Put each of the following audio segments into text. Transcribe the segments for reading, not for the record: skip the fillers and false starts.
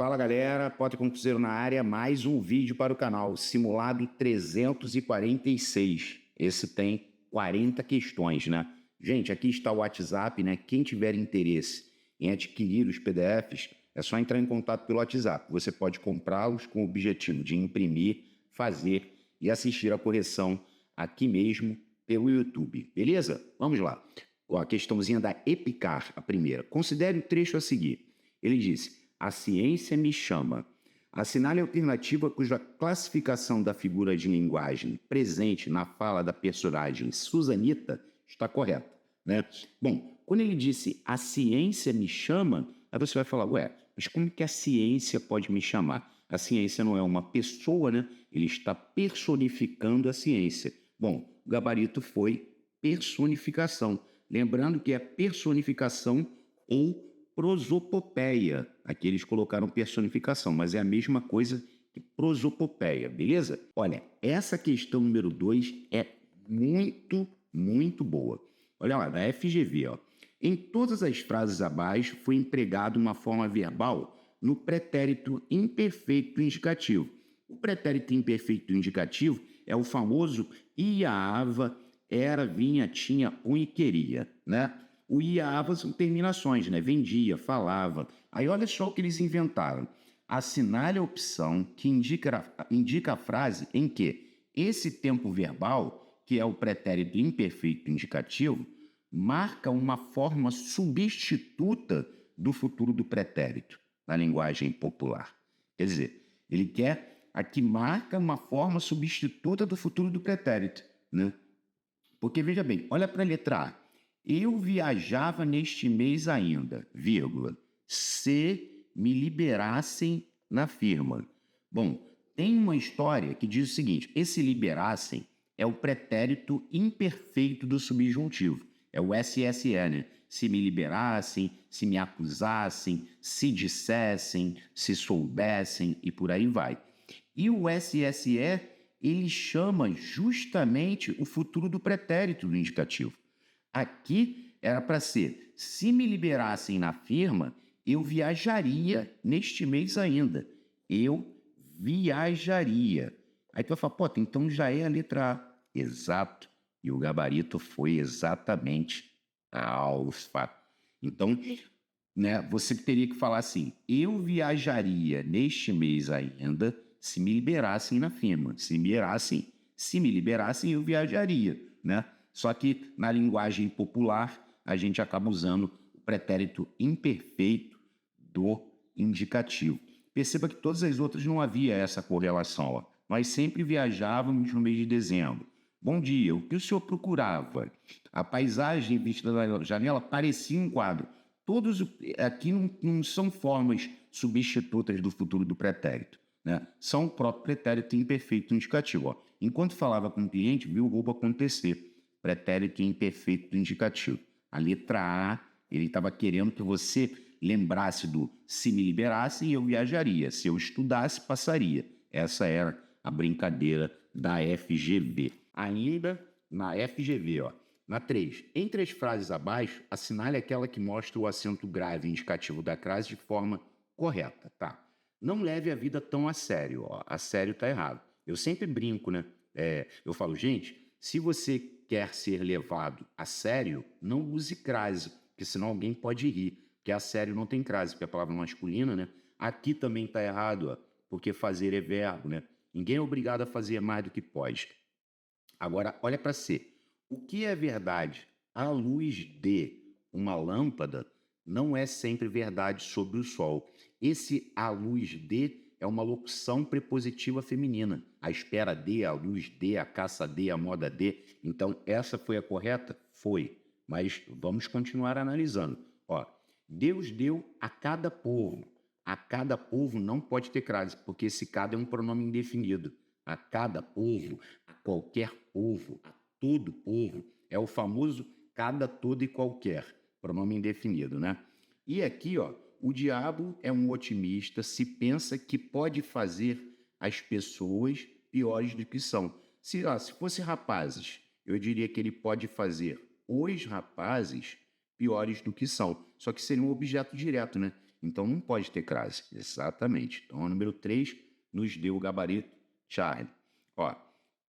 Fala galera, Potter Concurseiro na área, mais um vídeo para o canal, simulado 346. Esse tem 40 questões, né? Gente, aqui está o WhatsApp, né? Quem tiver interesse em adquirir os PDFs, é só entrar em contato pelo WhatsApp. Você pode comprá-los com o objetivo de imprimir, fazer e assistir a correção aqui mesmo pelo YouTube, beleza? Vamos lá. Ó, a questãozinha da EPICAR, a primeira. Considere o trecho a seguir. Ele disse: a ciência me chama. Assinale a alternativa cuja classificação da figura de linguagem presente na fala da personagem Susanita está correta, né? Bom, quando ele disse a ciência me chama, aí você vai falar, ué, mas como que a ciência pode me chamar? A ciência não é uma pessoa, né? Ele está personificando a ciência. Bom, o gabarito foi personificação. Lembrando que é personificação ou prosopopeia. Aqui eles colocaram personificação, mas é a mesma coisa que prosopopeia, beleza? Olha, essa questão número 2 é muito boa. Olha lá, da FGV, ó. Em todas as frases abaixo foi empregada uma forma verbal no pretérito imperfeito indicativo. O pretérito imperfeito indicativo é o famoso iava, era, vinha, tinha, punha e queria, né? O iava são terminações, né? Vendia, falava. Aí olha só o que eles inventaram. Assinale a opção que indica a frase em que esse tempo verbal, que é o pretérito imperfeito indicativo, marca uma forma substituta do futuro do pretérito, na linguagem popular. Quer dizer, ele quer a que marca uma forma substituta do futuro do pretérito, né? Porque, veja bem, olha para a letra A. Eu viajava neste mês ainda, vírgula, se me liberassem na firma. Bom, tem uma história que diz o seguinte, esse liberassem é o pretérito imperfeito do subjuntivo, é o SSN, se me liberassem, se me acusassem, se dissessem, se soubessem e por aí vai. E o SSE, ele chama justamente o futuro do pretérito do indicativo. Aqui era para ser, se me liberassem na firma, eu viajaria neste mês ainda. Eu viajaria. Aí tu vai falar, pô, então já é a letra A. Exato. E o gabarito foi exatamente a alfa. Então, né, você teria que falar assim, eu viajaria neste mês ainda se me liberassem na firma. Se me liberassem, eu viajaria, né? Só que na linguagem popular a gente acaba usando o pretérito imperfeito do indicativo. Perceba que todas as outras não havia essa correlação. Ó. Nós sempre viajávamos no mês de dezembro. Bom dia, o que o senhor procurava? A paisagem vista da janela parecia um quadro. Todos aqui não são formas substitutas do futuro do pretérito, né? São o próprio pretérito imperfeito indicativo. Ó. Enquanto falava com o cliente, viu o roubo acontecer. Pretérito imperfeito indicativo. A letra A, ele estava querendo que você lembrasse do se me liberassem, eu viajaria. Se eu estudasse, passaria. Essa era a brincadeira da FGV. Ainda na FGV, ó. Na 3. Entre as frases abaixo, assinale aquela que mostra o acento grave indicativo da crase de forma correta, tá? Não leve a vida tão a sério, ó. A sério tá errado. Eu sempre brinco, né? Eu falo, gente, se você quer ser levado a sério, não use crase, porque senão alguém pode rir, porque a sério não tem crase, porque é a palavra masculina, né? Aqui também tá errado, ó, porque fazer é verbo, né? Ninguém é obrigado a fazer mais do que pode. Agora, olha para C. O que é verdade à luz de uma lâmpada não é sempre verdade sobre o sol. Esse à luz de é uma locução prepositiva feminina. A espera de, a luz de, a caça de, a moda de. Então, essa foi a correta? Foi. Mas vamos continuar analisando. Ó, Deus deu a cada povo. A cada povo não pode ter crase, porque esse cada é um pronome indefinido. A cada povo, a qualquer povo, a todo povo. É o famoso cada, todo e qualquer. Pronome indefinido, né? E aqui, ó, o diabo é um otimista se pensa que pode fazer as pessoas piores do que são. Se fosse rapazes, eu diria que ele pode fazer os rapazes piores do que são. Só que seria um objeto direto, né? Então não pode ter crase. Exatamente. Então, o número 3 nos deu o gabarito Charlie. Ó,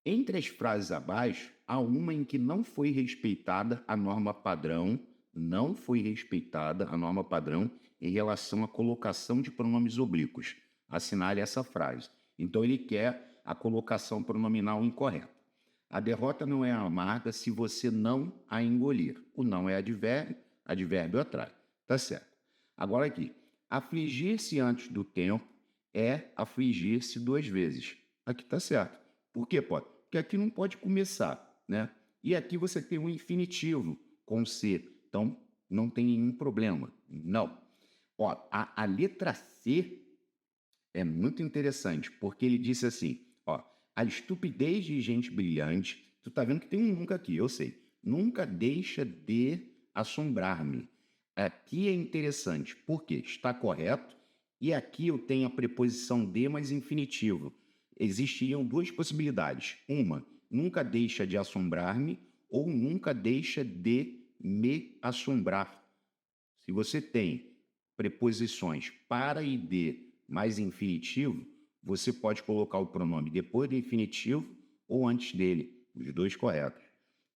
entre as frases abaixo, há uma em que não foi respeitada a norma padrão, não foi respeitada a norma padrão em relação à colocação de pronomes oblíquos. Assinale essa frase. Então, ele quer a colocação pronominal incorreta. A derrota não é amarga se você não a engolir. O não é advérbio atrai. Tá certo. Agora aqui, afligir-se antes do tempo é afligir-se 2 vezes. Aqui tá certo. Por quê, pode? Porque aqui não pode começar, né? E aqui você tem um infinitivo com C. Então, não tem nenhum problema. Não. Ó, a letra C é muito interessante, porque ele disse assim, ó, a estupidez de gente brilhante, tu tá vendo que tem um nunca aqui, eu sei, nunca deixa de assombrar-me. Aqui é interessante, porque está correto, e aqui eu tenho a preposição de mais infinitivo. Existiriam 2 possibilidades. Uma, nunca deixa de assombrar-me, ou nunca deixa de me assombrar. Se você tem preposições para e de mais infinitivo, você pode colocar o pronome depois do infinitivo ou antes dele, os 2 corretos.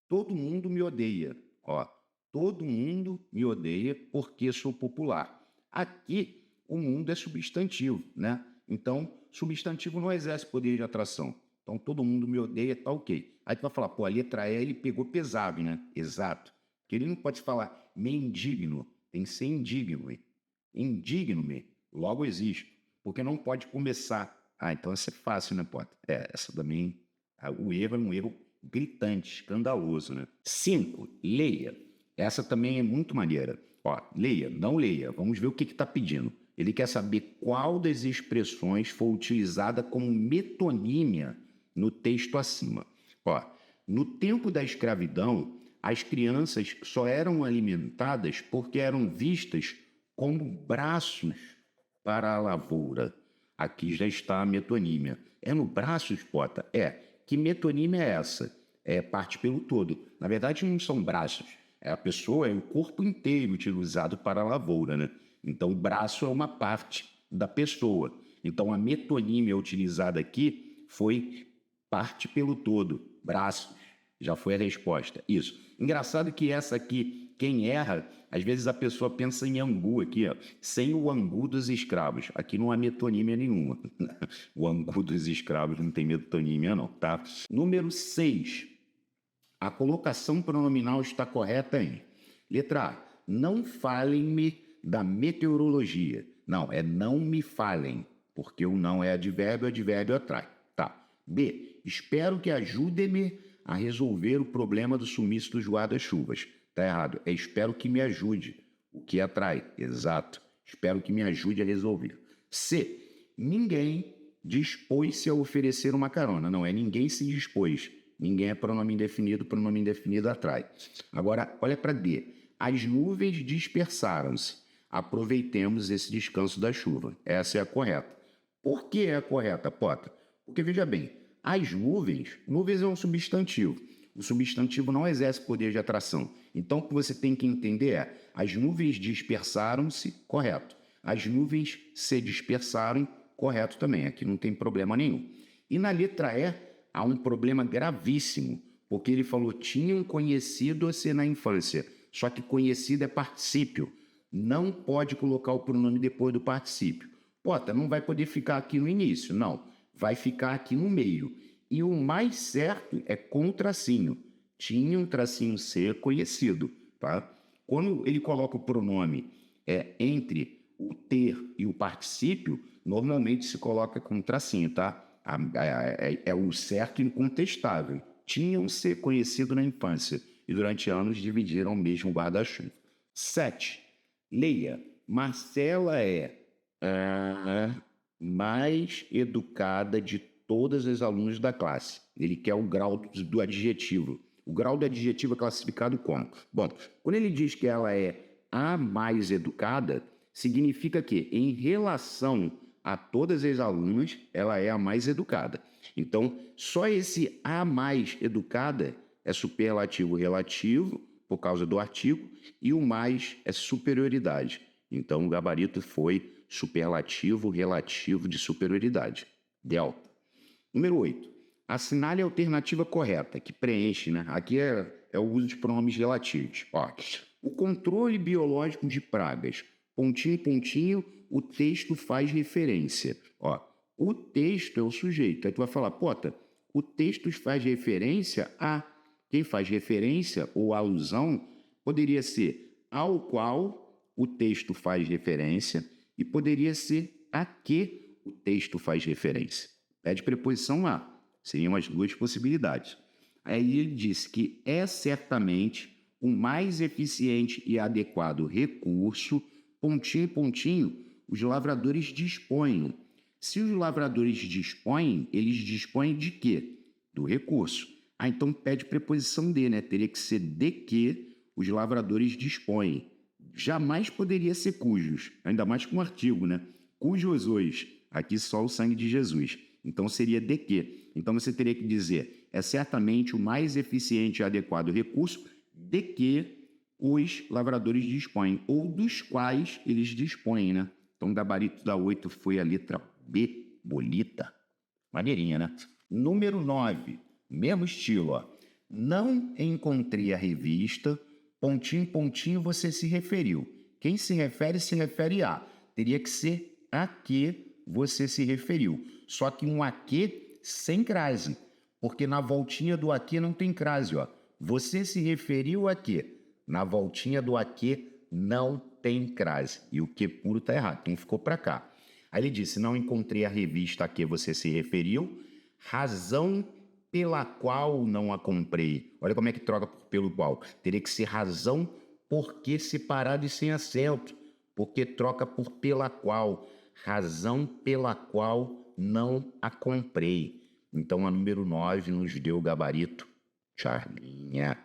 Todo mundo me odeia. Ó, todo mundo me odeia porque sou popular. Aqui, o mundo é substantivo, né? Então, substantivo não exerce poder de atração. Então, todo mundo me odeia, tá ok. Aí tu vai falar, pô, a letra E ele pegou pesado, né? Exato. Porque ele não pode falar me indigno, tem que ser indigno. Indigno-me, logo existe. Porque não pode começar. Ah, então essa é fácil, né, Potter? Essa também. O erro é um erro gritante, escandaloso, né? 5, leia. Essa também é muito maneira. Ó, leia, não leia. Vamos ver o que está pedindo. Ele quer saber qual das expressões foi utilizada como metonímia no texto acima. Ó, no tempo da escravidão, as crianças só eram alimentadas porque eram vistas como braços para a lavoura. Aqui já está a metonímia. É no braços, Pota? Que metonímia é essa? É parte pelo todo. Na verdade, não são braços. É a pessoa, é o corpo inteiro utilizado para a lavoura, né? Então, o braço é uma parte da pessoa. Então, a metonímia utilizada aqui foi parte pelo todo, braços. Já foi a resposta. Isso. Engraçado que essa aqui, quem erra, às vezes a pessoa pensa em angu aqui, ó, sem o angu dos escravos. Aqui não há metonímia nenhuma. O angu dos escravos não tem metonímia, não, tá? Número 6. A colocação pronominal está correta em letra A. Não falem-me da meteorologia. Não, é não me falem, porque o não é advérbio atrai. Tá. B. Espero que ajudem-me a resolver o problema do sumiço dos guarda-chuvas. Tá errado. É espero que me ajude. O que atrai. Exato. Espero que me ajude a resolver. C. Ninguém dispôs-se a oferecer uma carona. Não, é ninguém se dispôs. Ninguém é pronome indefinido atrai. Agora, olha para D. As nuvens dispersaram-se. Aproveitemos esse descanso da chuva. Essa é a correta. Por que é a correta, Potter? Porque, veja bem, as nuvens é um substantivo. O substantivo não exerce poder de atração. Então, o que você tem que entender é, as nuvens dispersaram-se, correto. As nuvens se dispersaram, correto também. Aqui não tem problema nenhum. E na letra E, há um problema gravíssimo, porque ele falou, tinham conhecido-se na infância. Só que conhecido é particípio. Não pode colocar o pronome depois do particípio. Pota, não vai poder ficar aqui no início, não. Vai ficar aqui no meio. E o mais certo é com tracinho. Tinha um tracinho ser conhecido, tá? Quando ele coloca o pronome entre o ter e o particípio, normalmente se coloca com tracinho, tá? É o certo e incontestável. Tinham ser conhecido na infância e durante anos dividiram o mesmo guarda-chuva. 7. Leia. Marcela é mais educada de todas as alunas da classe. Ele quer o grau do adjetivo. O grau do adjetivo é classificado como? Bom, quando ele diz que ela é a mais educada, significa que, em relação a todas as alunas, ela é a mais educada. Então, só esse a mais educada é superlativo relativo, por causa do artigo, e o mais é superioridade. Então, o gabarito foi superlativo relativo de superioridade. Delta. Número 8. Assinale a alternativa correta, que preenche, né? Aqui é o uso de pronomes relativos. Ó, o controle biológico de pragas. Pontinho, pontinho, o texto faz referência. Ó, o texto é o sujeito. Aí tu vai falar, Pota, o texto faz referência a... Quem faz referência ou alusão poderia ser ao qual o texto faz referência e poderia ser a que o texto faz referência. Pede preposição a. Seriam as duas possibilidades. Aí ele disse que é certamente o mais eficiente e adequado recurso, pontinho, pontinho, os lavradores dispõem. Se os lavradores dispõem, eles dispõem de quê? Do recurso. Ah, então pede preposição de, né? Teria que ser de que os lavradores dispõem. Jamais poderia ser cujos, ainda mais com um artigo, né? Cujos hoje, aqui só o sangue de Jesus. Então seria de que. Então você teria que dizer, é certamente o mais eficiente e adequado recurso de que os lavradores dispõem, ou dos quais eles dispõem, né? Então o gabarito da 8 foi a letra B, bolita. Maneirinha, né? Número 9, mesmo estilo, ó. Não encontrei a revista, pontinho, pontinho, você se referiu. Quem se refere a. Teria que ser a que você se referiu. Só que um a que sem crase, porque na voltinha do a que não tem crase, ó. Você se referiu a quê? Na voltinha do a que não tem crase. E o que puro tá errado, então ficou para cá. Aí ele disse, não encontrei a revista a que você se referiu, razão pela qual não a comprei. Olha como é que troca pelo qual. Teria que ser razão porque separado e sem acento, porque troca por pela qual. Razão pela qual não a comprei. Então a número 9 nos deu o gabarito. Charlinha.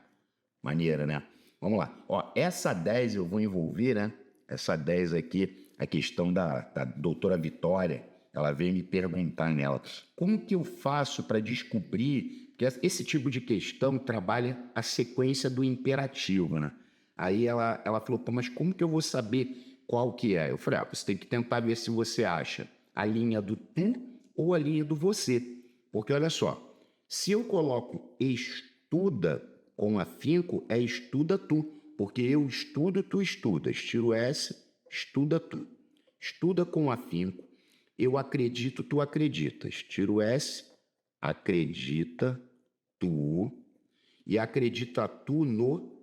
Maneira, né? Vamos lá. Ó, essa 10 eu vou envolver, né? Essa 10 aqui, a questão da doutora Vitória, ela veio me perguntar nela, como que eu faço para descobrir que esse tipo de questão trabalha a sequência do imperativo, né? Aí ela falou, pô, mas como que eu vou saber qual que é? Eu falei, você tem que tentar ver se você acha a linha do tu ou a linha do você. Porque olha só, se eu coloco estuda com afinco, é estuda tu. Porque eu estudo, tu estudas. Tiro S, estuda tu. Estuda com afinco. Eu acredito, tu acreditas. Tiro S, acredita tu. E acredita tu no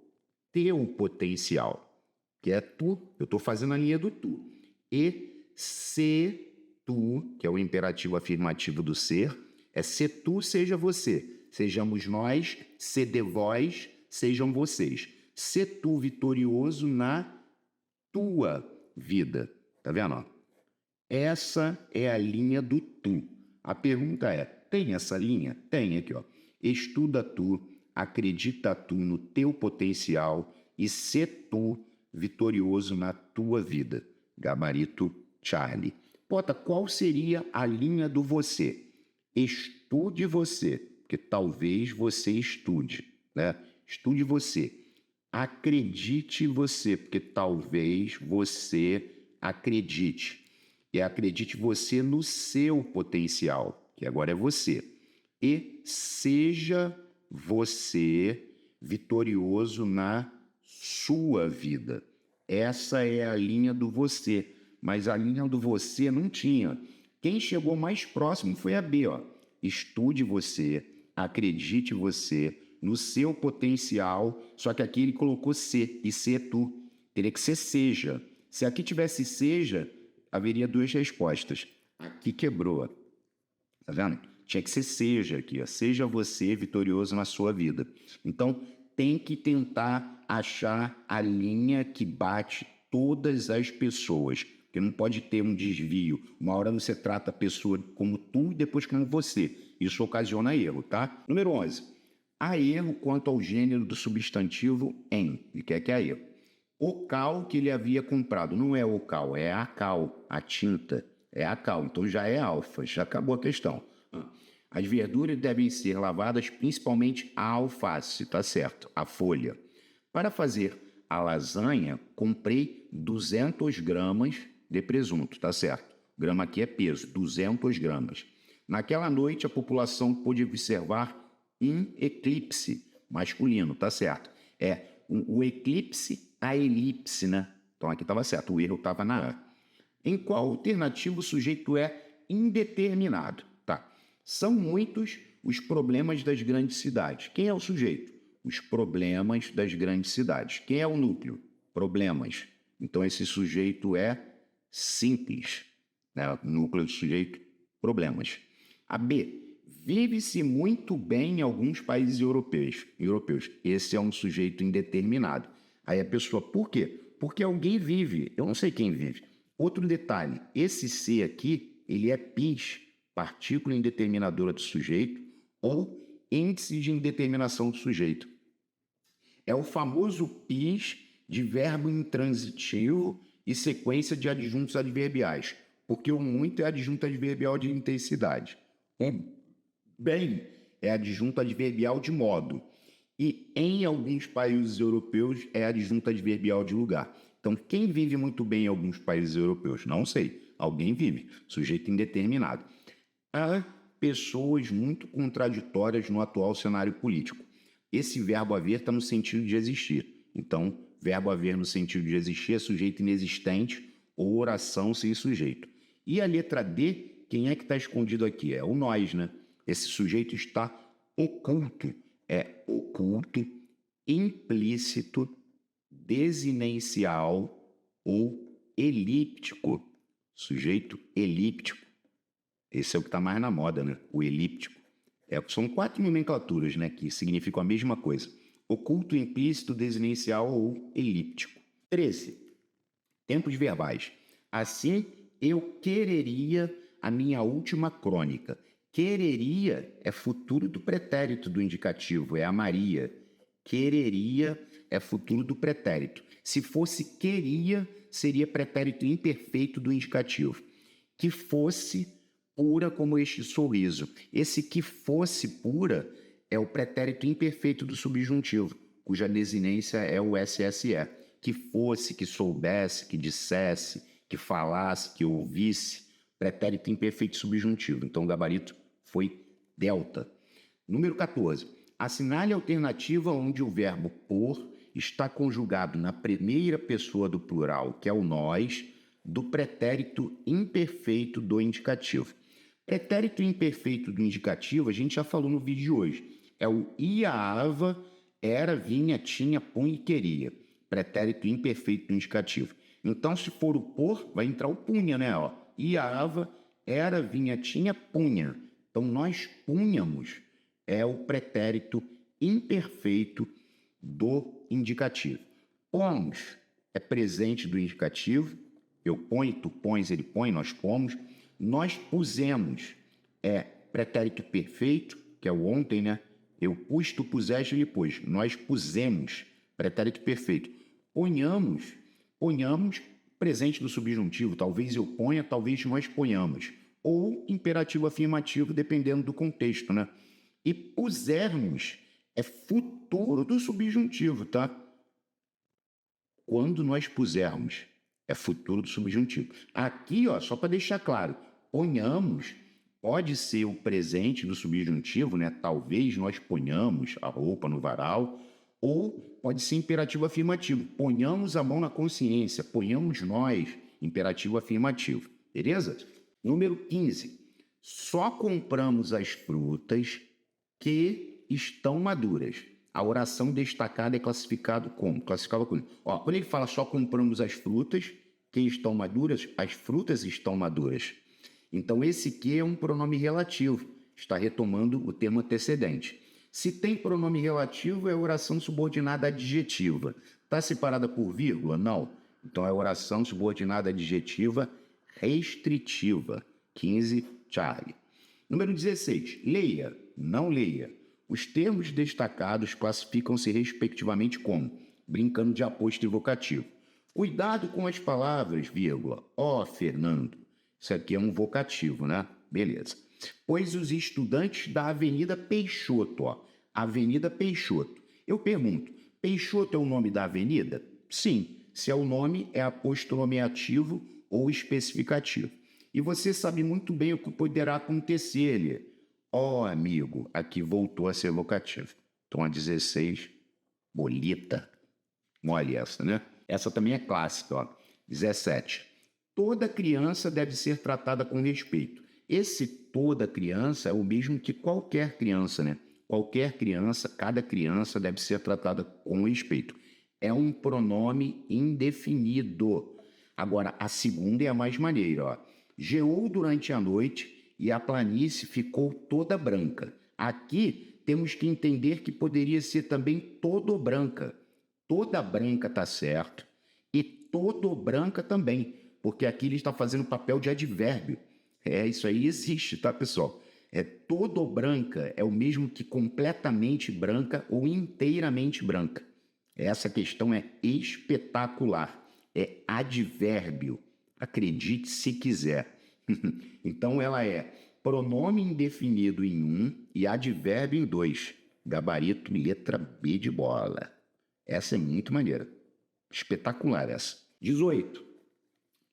teu potencial. Que é tu, eu estou fazendo a linha do tu. E se tu, que é o imperativo afirmativo do ser, é se tu, seja você. Sejamos nós, se de vós, sejam vocês. Se tu vitorioso na tua vida. Tá vendo? Essa é a linha do tu. A pergunta é, tem essa linha? Tem aqui, ó. Estuda tu, acredita tu no teu potencial e se tu vitorioso na tua vida. Gabarito Charlie. Pota, qual seria a linha do você? Estude você, porque talvez você estude, né? Estude você. Acredite você, porque talvez você acredite. E acredite você no seu potencial, que agora é você. E seja você vitorioso na sua vida. Essa é a linha do você, mas a linha do você não tinha. Quem chegou mais próximo foi a B, ó. Estude você, acredite você no seu potencial, só que aqui ele colocou se, e se é tu. Teria que ser seja. Se aqui tivesse seja, haveria duas respostas. Aqui quebrou, tá vendo? Tinha que ser seja aqui, ó. Seja você vitorioso na sua vida. Então, tem que tentar achar a linha que bate todas as pessoas, porque não pode ter um desvio. Uma hora você trata a pessoa como tu e depois como você. Isso ocasiona erro, tá? Número 11. Há erro quanto ao gênero do substantivo em. E que é erro? O cal que ele havia comprado. Não é o cal, é a cal, a tinta. É a cal, então já é alfa, já acabou a questão. As verduras devem ser lavadas principalmente a alface, tá certo? A folha. Para fazer a lasanha, comprei 200 gramas de presunto, tá certo? Grama aqui é peso, 200 gramas. Naquela noite, a população pôde observar um eclipse masculino, tá certo? O eclipse, a elipse, né? Então aqui estava certo, o erro estava na A. Em qual alternativa o sujeito é indeterminado? Tá. São muitos os problemas das grandes cidades. Quem é o sujeito? Os problemas das grandes cidades. Quem é o núcleo? Problemas. Então esse sujeito é simples, né? Núcleo do sujeito, problemas. A B. Vive-se muito bem em alguns países europeus. Esse é um sujeito indeterminado. Aí a pessoa, por quê? Porque alguém vive. Eu não sei quem vive. Outro detalhe, esse C aqui, ele é PIS, partícula indeterminadora do sujeito, ou índice de indeterminação do sujeito. É o famoso PIS de verbo intransitivo e sequência de adjuntos adverbiais, porque o muito é adjunto adverbial de intensidade. Bem é adjunto adverbial de modo. E em alguns países europeus é adjunto adverbial de lugar. Então, quem vive muito bem em alguns países europeus? Não sei. Alguém vive. Sujeito indeterminado. Há pessoas muito contraditórias no atual cenário político. Esse verbo haver está no sentido de existir. Então, verbo haver no sentido de existir é sujeito inexistente ou oração sem sujeito. E a letra D, quem é que está escondido aqui? É o nós, né? Esse sujeito está oculto. É oculto, implícito, desinencial ou elíptico. Sujeito elíptico. Esse é o que está mais na moda, né? O elíptico. São 4 nomenclaturas, né, que significam a mesma coisa. Oculto, implícito, desinencial ou elíptico. 13. Tempos verbais. Assim, eu quereria a minha última crônica. Quereria é futuro do pretérito do indicativo, é amaria. Quereria é futuro do pretérito. Se fosse queria, seria pretérito imperfeito do indicativo. Que fosse pura como este sorriso. Esse que fosse pura é o pretérito imperfeito do subjuntivo, cuja desinência é o SSE. Que fosse, que soubesse, que dissesse, que falasse, que ouvisse, pretérito imperfeito subjuntivo. Então o gabarito foi delta. Número 14. Assinale a alternativa onde o verbo por está conjugado na primeira pessoa do plural, que é o nós, do pretérito imperfeito do indicativo. Pretérito imperfeito do indicativo, a gente já falou no vídeo de hoje. É o ia, ava, era, vinha, tinha, punha e queria. Pretérito imperfeito do indicativo. Então, se for o por, vai entrar o punha, né? Ó. Ia, ava, era, vinha, tinha, punha. Então, nós punhamos é o pretérito imperfeito do indicativo. Pomos é presente do indicativo. Eu ponho, tu pões, ele põe, nós pomos. Nós pusemos é pretérito perfeito, que é o ontem, né? Eu pus, tu puseste, ele pôs. Nós pusemos, pretérito perfeito. Ponhamos, presente do subjuntivo. Talvez eu ponha, talvez nós ponhamos. Ou imperativo afirmativo, dependendo do contexto, né? E pusermos é futuro do subjuntivo, tá? Quando nós pusermos, é futuro do subjuntivo. Aqui, ó, só para deixar claro, ponhamos pode ser o presente do subjuntivo, né? Talvez nós ponhamos a roupa no varal, ou pode ser imperativo afirmativo. Ponhamos a mão na consciência, ponhamos nós, imperativo afirmativo. Beleza? Número 15. Só compramos as frutas que estão maduras. A oração destacada é classificada como? Ó, quando ele fala só compramos as frutas que estão maduras, as frutas estão maduras. Então, esse que é um pronome relativo, está retomando o termo antecedente. Se tem pronome relativo, é oração subordinada adjetiva. Está separada por vírgula? Não. Então, é oração subordinada adjetiva restritiva. 15, Charlie. Número 16. Leia, não leia. Os termos destacados classificam-se respectivamente como brincando de apóstrofo vocativo. Cuidado com as palavras, vírgula. Ó, Fernando. Isso aqui é um vocativo, né? Beleza. Pois os estudantes da Avenida Peixoto, ó. Avenida Peixoto. Eu pergunto, Peixoto é o nome da avenida? Sim, se é o nome, é aposto nomeativo ou especificativo. E você sabe muito bem o que poderá acontecer ali. Ó, amigo, aqui voltou a ser vocativo. Então, a 16, bolita. Mole essa, né? Essa também é clássica, ó. 17. Toda criança deve ser tratada com respeito. Esse toda criança é o mesmo que qualquer criança, né? Qualquer criança, cada criança deve ser tratada com respeito. É um pronome indefinido. Agora, a segunda é a mais maneira, ó. Geou durante a noite e a planície ficou toda branca. Aqui temos que entender que poderia ser também todo branca. Toda branca está certo e todo branca também, porque aqui ele está fazendo papel de advérbio. Isso aí existe, tá, pessoal? Todo branca é o mesmo que completamente branca ou inteiramente branca. Essa questão é espetacular, é advérbio. Acredite se quiser. Então ela é pronome indefinido em um e advérbio em dois. Gabarito letra B de bola. Essa é muito maneira. Espetacular essa. 18.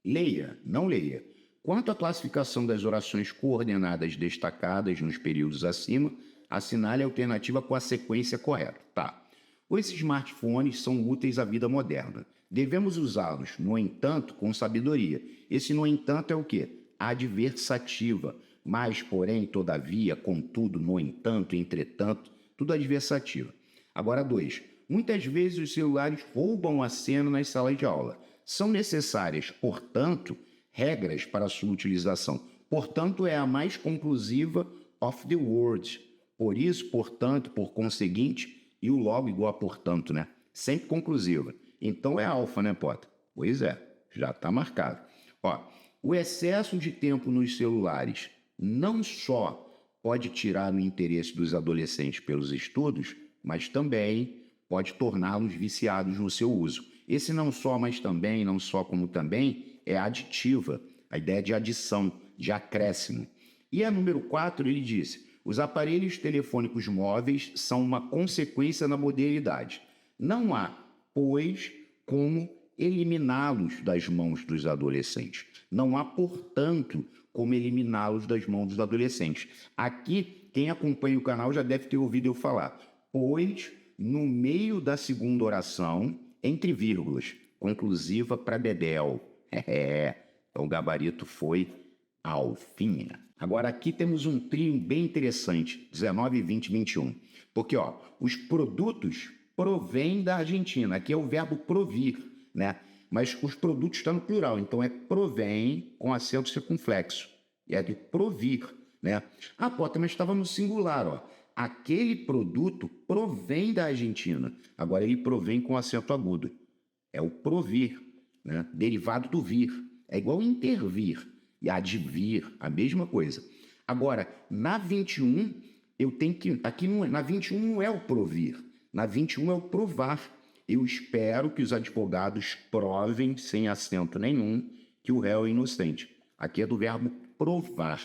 Leia, não leia. Quanto à classificação das orações coordenadas destacadas nos períodos acima, assinale a alternativa com a sequência correta. Tá. Os smartphones são úteis à vida moderna. Devemos usá-los, no entanto, com sabedoria. Esse, no entanto, é o quê? Adversativa. Mas, porém, todavia, contudo, no entanto, entretanto, tudo adversativa. Agora, 2. Muitas vezes os celulares roubam a cena nas salas de aula. São necessárias, portanto, regras para sua utilização. Portanto, é a mais conclusiva of the word. Por isso, portanto, por conseguinte, e o logo igual a portanto, né? Sempre conclusiva. Então é alfa, né, Potter? Pois é, já está marcado. Ó, o excesso de tempo nos celulares não só pode tirar o interesse dos adolescentes pelos estudos, mas também pode torná-los viciados no seu uso. Esse não só, mas também, não só como também, é aditiva, a ideia de adição, de acréscimo. E a número 4, ele disse, os aparelhos telefônicos móveis são uma consequência da modernidade. Não há, pois, como eliminá-los das mãos dos adolescentes. Não há, portanto, como eliminá-los das mãos dos adolescentes. Aqui, quem acompanha o canal já deve ter ouvido eu falar. Pois, no meio da segunda oração, entre vírgulas, conclusiva para Bedel. Então o gabarito foi alfinha. Agora aqui temos um trio bem interessante, 19, 20, 21. Porque ó, os produtos provêm da Argentina. Aqui é o verbo provir, né? Mas os produtos estão no plural, então é provém com acento circunflexo. E é de provir, né? Ah, Potter, mas estava no singular, ó. Aquele produto provém da Argentina. Agora ele provém com acento agudo. É o provir, né? Derivado do vir. É igual intervir e advir, a mesma coisa. Agora, na 21, eu tenho que... Aqui não é, na 21 não é o provir. Na 21 é o provar. Eu espero que os advogados provem, sem acento nenhum, que o réu é inocente. Aqui é do verbo provar.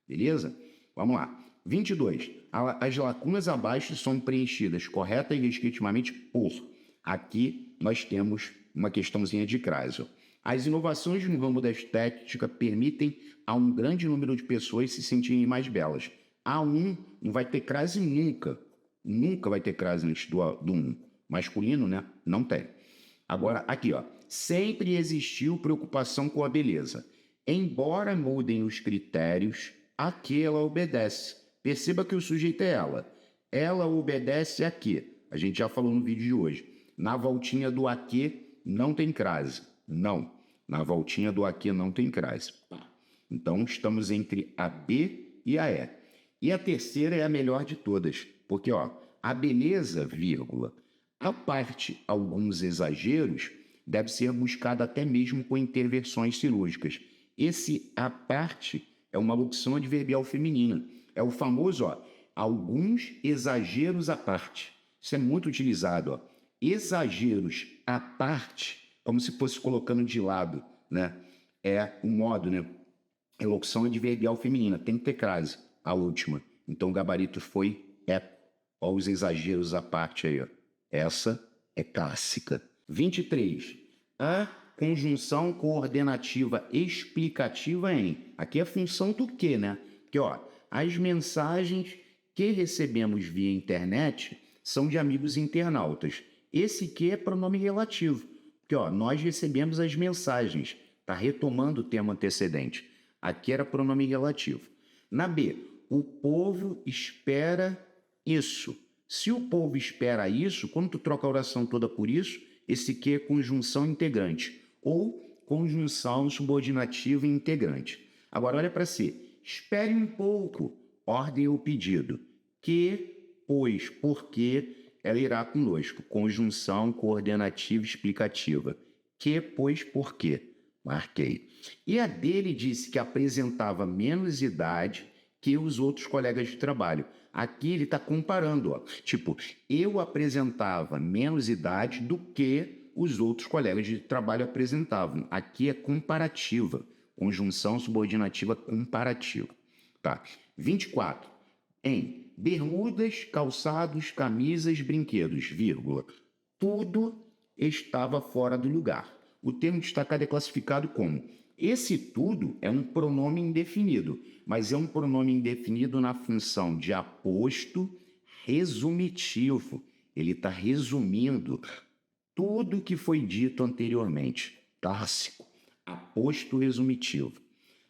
Beleza? Vamos lá. 22. As lacunas abaixo são preenchidas correta e legítimamente por. Aqui nós temos uma questãozinha de crase. As inovações no ramo da estética permitem a um grande número de pessoas se sentirem mais belas. A um não vai ter crase nunca. Nunca vai ter crase antes do um. Masculino, né? Não tem. Agora, aqui, ó. Sempre existiu preocupação com a beleza. Embora mudem os critérios, aqui ela obedece. Perceba que o sujeito é ela. Ela obedece aqui. A gente já falou no vídeo de hoje. Na voltinha do aqui não tem crase. Não. Na voltinha do aqui não tem crase. Então, estamos entre a B e a E. E a terceira é a melhor de todas. Porque, ó, a beleza, vírgula, a parte alguns exageros, deve ser buscada até mesmo com intervenções cirúrgicas. Esse a parte é uma locução adverbial feminina. É o famoso, ó, alguns exageros à parte. Isso é muito utilizado, ó. Exageros à parte, como se fosse colocando de lado, né? É o modo, né? É locução adverbial feminina, tem que ter crase, a última. Então o gabarito foi é. Ó os exageros à parte aí, ó. Essa é clássica. 23. A conjunção coordenativa explicativa em. Aqui é função do quê, né? Porque, ó, as mensagens que recebemos via internet são de amigos internautas. Esse que é pronome relativo. Porque, ó, nós recebemos as mensagens. Está retomando o tema antecedente. Aqui era pronome relativo. Na B, o povo espera isso. Se o povo espera isso, quando tu troca a oração toda por isso, esse que é conjunção integrante ou conjunção subordinativa integrante. Agora olha para C. Espere um pouco, ordem ou pedido. Que, pois, porque, ela irá conosco. Conjunção coordenativa explicativa. Que, pois, porque. Marquei. E a dele disse que apresentava menos idade que os outros colegas de trabalho. Aqui ele está comparando, ó. Tipo, eu apresentava menos idade do que os outros colegas de trabalho apresentavam. Aqui é comparativa, conjunção subordinativa comparativa. Tá. 24. Em bermudas, calçados, camisas, brinquedos, vírgula. Tudo estava fora do lugar. O termo destacado é classificado como: esse tudo é um pronome indefinido, mas é um pronome indefinido na função de aposto resumitivo. Ele está resumindo tudo que foi dito anteriormente. Clássico. Aposto resumitivo.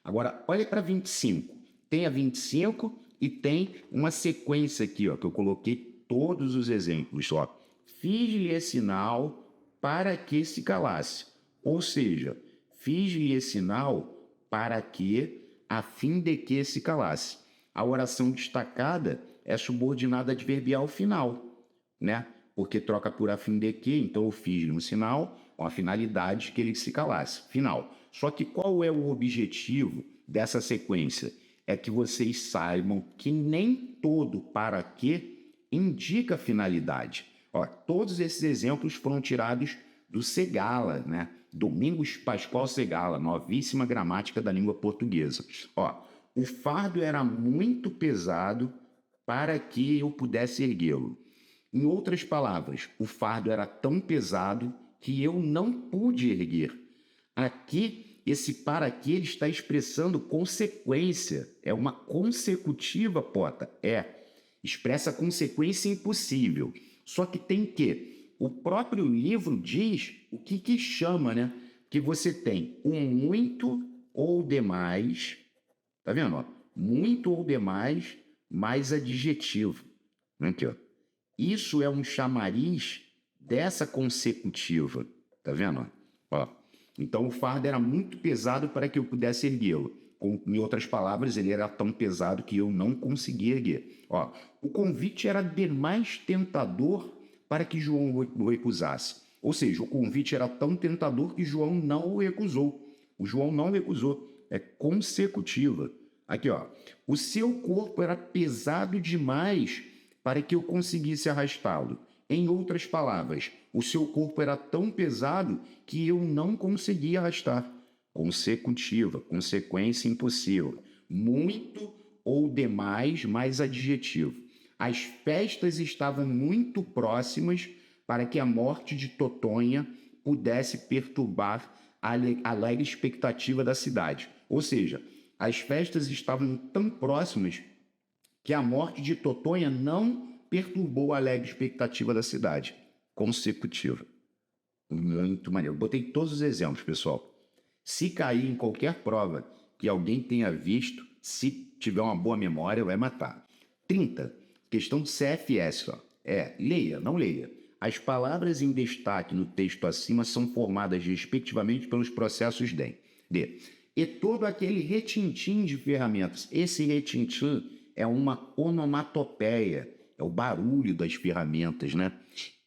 Agora, olha para 25. Tem a 25 e tem uma sequência aqui, ó, que eu coloquei todos os exemplos. Ó. Fiz-lhe sinal para que se calasse. Ou seja, fiz-lhe sinal para que, a fim de que se calasse. A oração destacada é subordinada adverbial final, né? Porque troca por a fim de que, então eu fiz-lhe um sinal com a finalidade que ele se calasse. Final. Só que qual é o objetivo dessa sequência? É que vocês saibam que nem todo para que indica finalidade. Ó, todos esses exemplos foram tirados do Segala, né? Domingos Pascoal Segala, Novíssima Gramática da Língua Portuguesa. Ó, o fardo era muito pesado para que eu pudesse erguê-lo. Em outras palavras, o fardo era tão pesado que eu não pude erguer. Aqui, esse para que ele está expressando consequência. É uma consecutiva, Pota. Expressa consequência impossível. Só que tem que o próprio livro diz o que chama, né? Que você tem um muito ou demais, tá vendo? Ó? Muito ou demais, mais adjetivo. Aqui, ó. Isso é um chamariz dessa consecutiva, tá vendo? Ó. Então o fardo era muito pesado para que eu pudesse erguê-lo. Em outras palavras, ele era tão pesado que eu não conseguia erguer. Ó. O convite era demais tentador para que João o recusasse. Ou seja, o convite era tão tentador que João não o recusou. O João não recusou. É consecutiva. Aqui, ó. O seu corpo era pesado demais para que eu conseguisse arrastá-lo. Em outras palavras, o seu corpo era tão pesado que eu não conseguia arrastar. Consecutiva, consequência impossível. Muito ou demais, mais adjetivo. As festas estavam muito próximas para que a morte de Totonha pudesse perturbar a alegre expectativa da cidade. Ou seja, as festas estavam tão próximas que a morte de Totonha não perturbou a alegre expectativa da cidade. Consecutiva. Muito maneiro. Botei todos os exemplos, pessoal. Se cair em qualquer prova que alguém tenha visto, se tiver uma boa memória, vai matar. 30. Questão de CFS, ó. Leia, não leia. As palavras em destaque no texto acima são formadas respectivamente pelos processos D. E todo aquele retintim de ferramentas. Esse retintim é uma onomatopeia, é o barulho das ferramentas, né?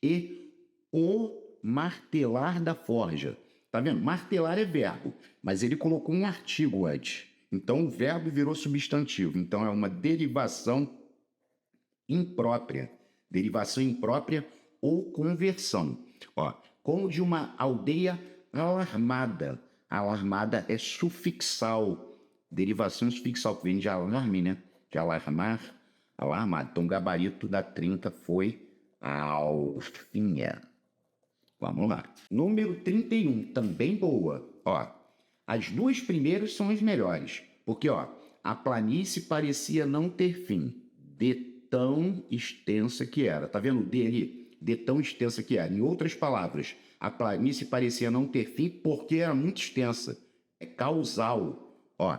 E o martelar da forja. Tá vendo? Martelar é verbo, mas ele colocou um artigo antes. Então o verbo virou substantivo. Então é uma derivação imprópria. Derivação imprópria ou conversão. Ó, como de uma aldeia alarmada. Alarmada é sufixal. Derivação sufixal, que vem de alarme, né? De alarmar, alarmado. Então o gabarito da 30 foi alfinha. Vamos lá. Número 31, também boa. Ó, as duas primeiras são as melhores. Porque, ó, a planície parecia não ter fim, de tão extensa que era. Tá vendo o D ali? De tão extensa que era. Em outras palavras, a planície parecia não ter fim porque era muito extensa. É causal. Ó,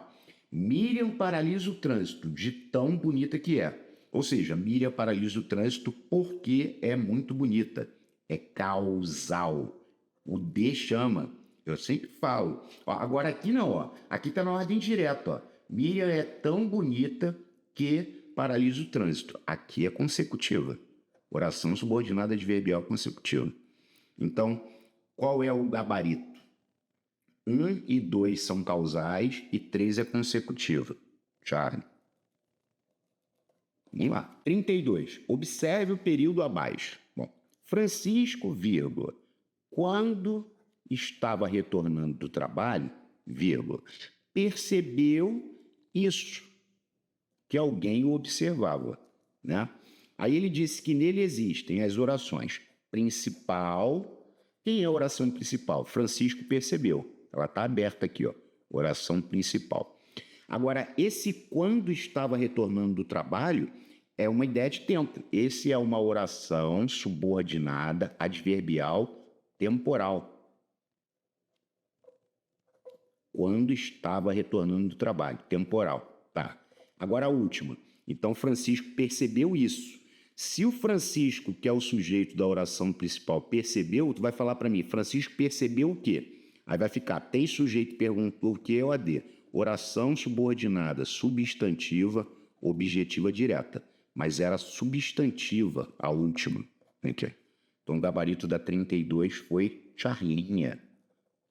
Miriam paralisa o trânsito de tão bonita que é. Ou seja, Miriam paralisa o trânsito porque é muito bonita. É causal. O D chama. Eu sempre falo. Ó, agora aqui não, ó. Aqui está na ordem direta, ó. Miriam é tão bonita que paralisa o trânsito. Aqui é consecutiva. Oração subordinada adverbial consecutiva. Então, qual é o gabarito? 1 e 2 são causais e 3 é consecutiva. Charlie. Vamos lá. 32. Observe o período abaixo. Bom, Francisco, vírgula, quando estava retornando do trabalho, vírgula, percebeu isso, que alguém o observava, né? Aí ele disse que nele existem as orações principal. Quem é a oração principal? Francisco percebeu. Ela está aberta aqui, ó. Oração principal. Agora, esse quando estava retornando do trabalho é uma ideia de tempo. Esse é uma oração subordinada, adverbial, temporal. Quando estava retornando do trabalho, temporal. Tá. Agora a última. Então, Francisco percebeu isso. Se o Francisco, que é o sujeito da oração principal, percebeu, tu vai falar para mim, Francisco percebeu o quê? Aí vai ficar, tem sujeito perguntou o que é o AD. Oração subordinada, substantiva, objetiva direta. Mas era substantiva a última. Okay. Então, o gabarito da 32 foi Charlinha.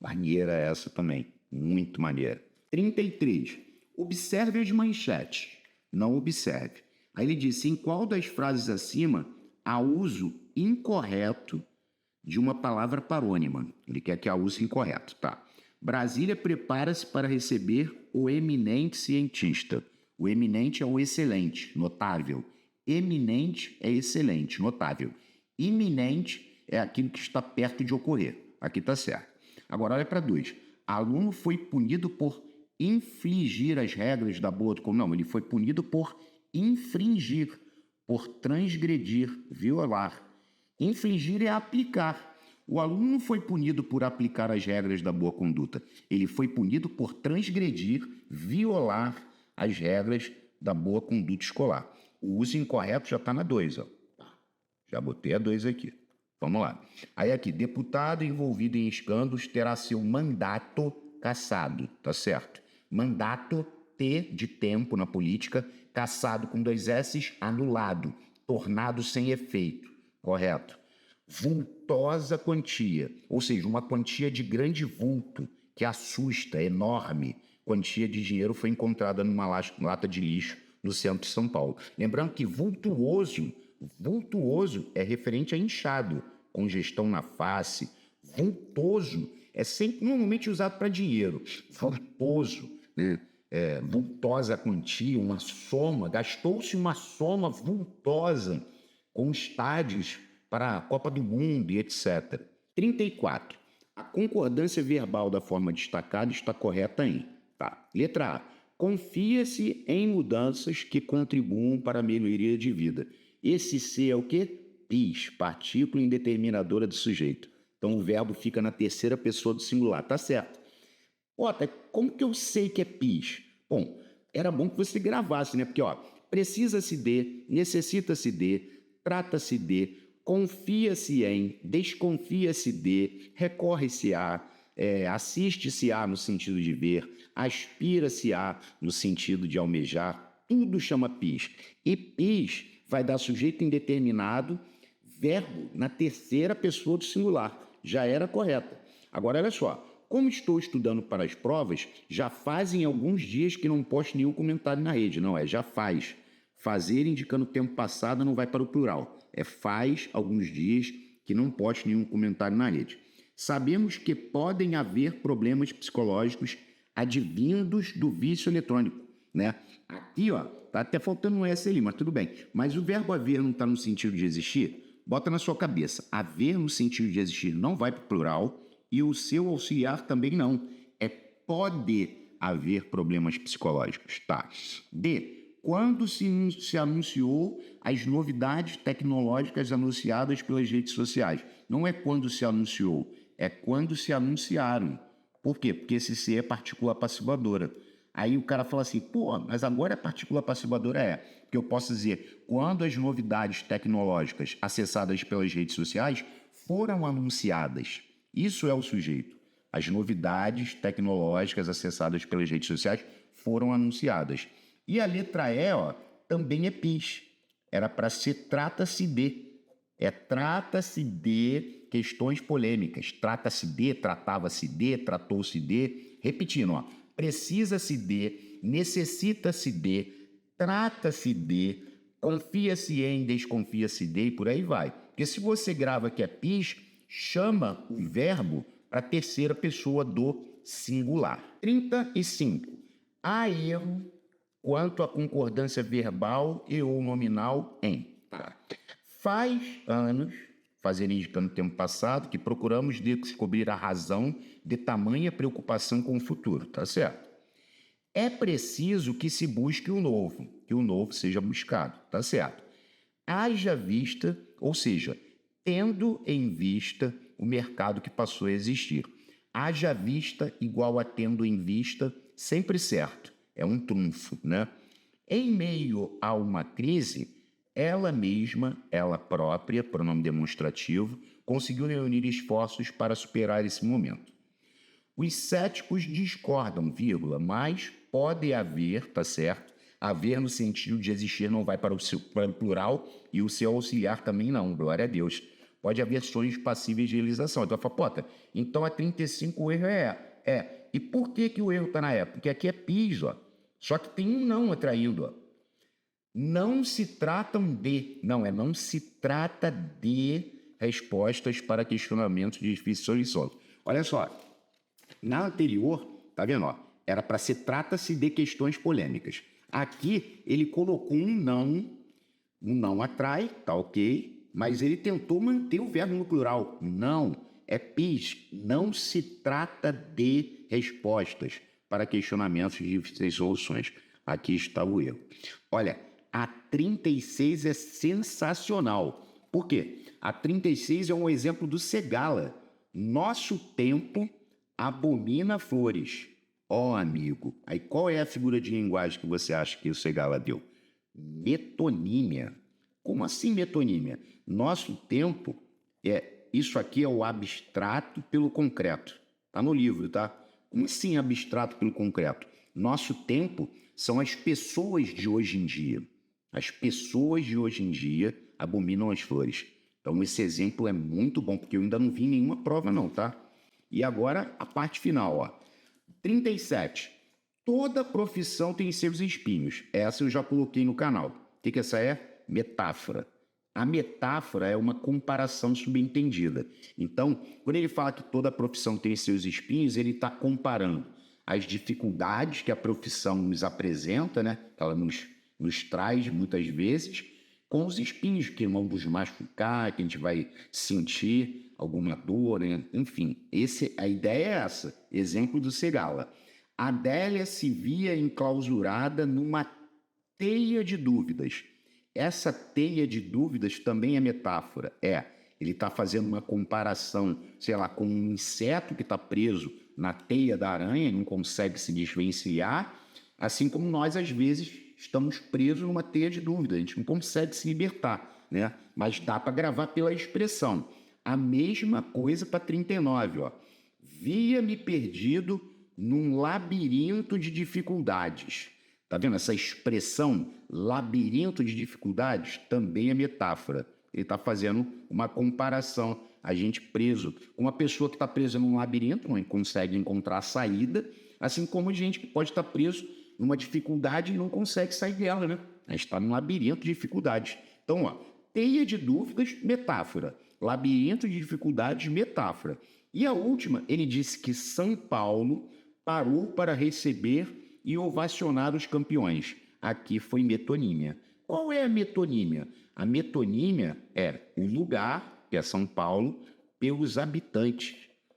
Maneira essa também. Muito maneira. 33. Observe as manchetes. Não observe. Aí ele disse, em qual das frases acima há uso incorreto de uma palavra parônima? Ele quer que há uso incorreto, tá? Brasília prepara-se para receber o eminente cientista. O eminente é o excelente, notável. Eminente é excelente, notável. Iminente é aquilo que está perto de ocorrer. Aqui está certo. Agora olha para 2. Aluno foi punido por infligir as regras da boa... Não, ele foi punido por infringir, por transgredir, violar. Infligir é aplicar. O aluno não foi punido por aplicar as regras da boa conduta. Ele foi punido por transgredir, violar as regras da boa conduta escolar. O uso incorreto já está na 2. Ó. Já botei a 2 aqui. Vamos lá. Aí aqui, deputado envolvido em escândalos terá seu mandato cassado. Tá certo? Mandato, T de tempo na política, cassado com 2 S's, anulado, tornado sem efeito. Correto. Vultosa quantia, ou seja, uma quantia de grande vulto, que assusta, enorme. Quantia de dinheiro foi encontrada numa lata de lixo no centro de São Paulo. Lembrando que vultuoso é referente a inchado, congestão na face. Vultoso é sempre normalmente usado para dinheiro. Vultoso, né? Vultosa quantia, uma soma, gastou-se uma soma vultosa com estádios para a Copa do Mundo e etc. 34. A concordância verbal da forma destacada está correta em... Tá. Letra A. Confia-se em mudanças que contribuam para a melhoria de vida. Esse C é o quê? PIS, partícula indeterminadora do sujeito. Então o verbo fica na terceira pessoa do singular. Tá certo. Ota, como que eu sei que é PIS? Bom, era bom que você gravasse, né? Porque, ó, precisa-se de, necessita-se de, trata-se de, confia-se em, desconfia-se de, recorre-se a, assiste-se a no sentido de ver, aspira-se a no sentido de almejar, tudo chama PIS. E PIS vai dar sujeito indeterminado, verbo na terceira pessoa do singular. Já era correta. Agora, olha só. Como estou estudando para as provas, já fazem alguns dias que não posto nenhum comentário na rede. Não, já faz. Fazer indicando tempo passado não vai para o plural. Faz alguns dias que não posto nenhum comentário na rede. Sabemos que podem haver problemas psicológicos advindos do vício eletrônico, né? Aqui, ó, tá até faltando um S ali, mas tudo bem. Mas o verbo haver não está no sentido de existir? bota na sua cabeça, haver no sentido de existir não vai para o plural e o seu auxiliar também não. É pode haver problemas psicológicos, tá? D, quando se anunciou as novidades tecnológicas anunciadas pelas redes sociais. Não é quando se anunciou, é quando se anunciaram. Por quê? Porque esse C é partícula passivadora. Aí o cara fala assim, pô, mas agora a partícula passivadora é que eu posso dizer quando as novidades tecnológicas acessadas pelas redes sociais foram anunciadas. Isso é o sujeito. As novidades tecnológicas acessadas pelas redes sociais foram anunciadas. E a letra E, ó, também é PIS. Era para ser trata-se de. Trata-se de questões polêmicas. Trata-se de, tratava-se de, tratou-se de. Repetindo, ó. Precisa-se de, necessita-se de, trata-se de, confia-se em, desconfia-se de e por aí vai. Porque se você grava que é PIS, chama o verbo para a terceira pessoa do singular. 35. Há erro quanto à concordância verbal e ou nominal em. Faz anos, fazer indicando o tempo passado, que procuramos descobrir a razão de tamanha preocupação com o futuro, tá certo? É preciso que se busque o novo, que o novo seja buscado, tá certo? Haja vista, ou seja, tendo em vista o mercado que passou a existir. Haja vista igual a tendo em vista, sempre certo. É um trunfo, né? Em meio a uma crise, ela mesma, ela própria, pronome demonstrativo, conseguiu reunir esforços para superar esse momento. Os céticos discordam, mas pode haver, tá certo? Haver no sentido de existir não vai para o plural e o seu auxiliar também não, glória a Deus. Pode haver sonhos passíveis de realização. Então, Pota, então a 35 o erro é. E por que o erro está na E? Porque aqui é PIS, ó. Só que tem um não atraindo, ó. Não se tratam de, não se trata de respostas para questionamentos de difícil solução. Olha só, na anterior, tá vendo, ó, era para ser trata-se de questões polêmicas. Aqui ele colocou um não atrai, tá ok, mas ele tentou manter o verbo no plural. Não, é PIS, não se trata de respostas para questionamentos de difíceis soluções. Aqui está o erro. Olha, a 36 é sensacional. Por quê? A 36 é um exemplo do Segala. Nosso tempo abomina flores. Ó, amigo. Aí qual é a figura de linguagem que você acha que o Segala deu? Metonímia. Como assim metonímia? Nosso tempo isso aqui é o abstrato pelo concreto. Tá no livro, tá? Como assim abstrato pelo concreto? Nosso tempo são as pessoas de hoje em dia. As pessoas de hoje em dia abominam as flores. Então esse exemplo é muito bom, porque eu ainda não vi nenhuma prova não, tá? E agora a parte final, ó. 37. Toda profissão tem seus espinhos. Essa eu já coloquei no canal. O que essa é? Metáfora. A metáfora é uma comparação subentendida. Então, quando ele fala que toda profissão tem seus espinhos, ele está comparando as dificuldades que a profissão nos apresenta, né? Ela nos traz muitas vezes, com os espinhos que vão nos machucar, que a gente vai sentir alguma dor, né? Enfim, a ideia é essa. Exemplo do Segala. Adélia se via enclausurada numa teia de dúvidas. Essa teia de dúvidas também é metáfora. Ele está fazendo uma comparação, sei lá, com um inseto que está preso na teia da aranha e não consegue se desvencilhar, assim como nós, às vezes, estamos presos numa teia de dúvida, a gente não consegue se libertar, né? Mas dá para gravar pela expressão. A mesma coisa para 39, ó. Via-me perdido num labirinto de dificuldades. Tá vendo? Essa expressão, labirinto de dificuldades, também é metáfora. Ele está fazendo uma comparação. A gente preso, uma pessoa que está presa num labirinto, não consegue encontrar a saída, assim como gente que pode estar preso numa dificuldade e não consegue sair dela, né? A gente está num labirinto de dificuldades. Então, ó, teia de dúvidas, metáfora. Labirinto de dificuldades, metáfora. E a última, ele disse que São Paulo parou para receber e ovacionar os campeões. Aqui foi metonímia. Qual é a metonímia? A metonímia é o lugar, que é São Paulo, pelos habitantes.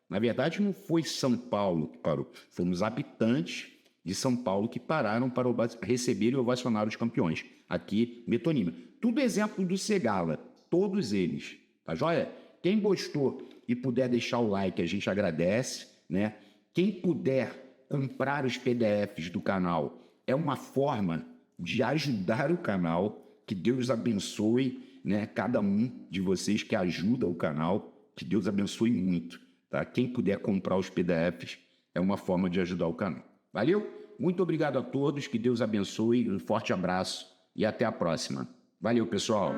Na verdade, não foi São Paulo que parou, foram os habitantes de São Paulo que pararam para receber e ovacionar os campeões. Aqui, metonímia. Tudo exemplo do Segala, todos eles. Tá joia? Quem gostou e puder deixar o like, a gente agradece, né? Quem puder comprar os PDFs do canal, é uma forma de ajudar o canal. Que Deus abençoe, né, cada um de vocês que ajuda o canal. Que Deus abençoe muito. Tá? Quem puder comprar os PDFs é uma forma de ajudar o canal. Valeu? Muito obrigado a todos. Que Deus abençoe. Um forte abraço e até a próxima. Valeu, pessoal!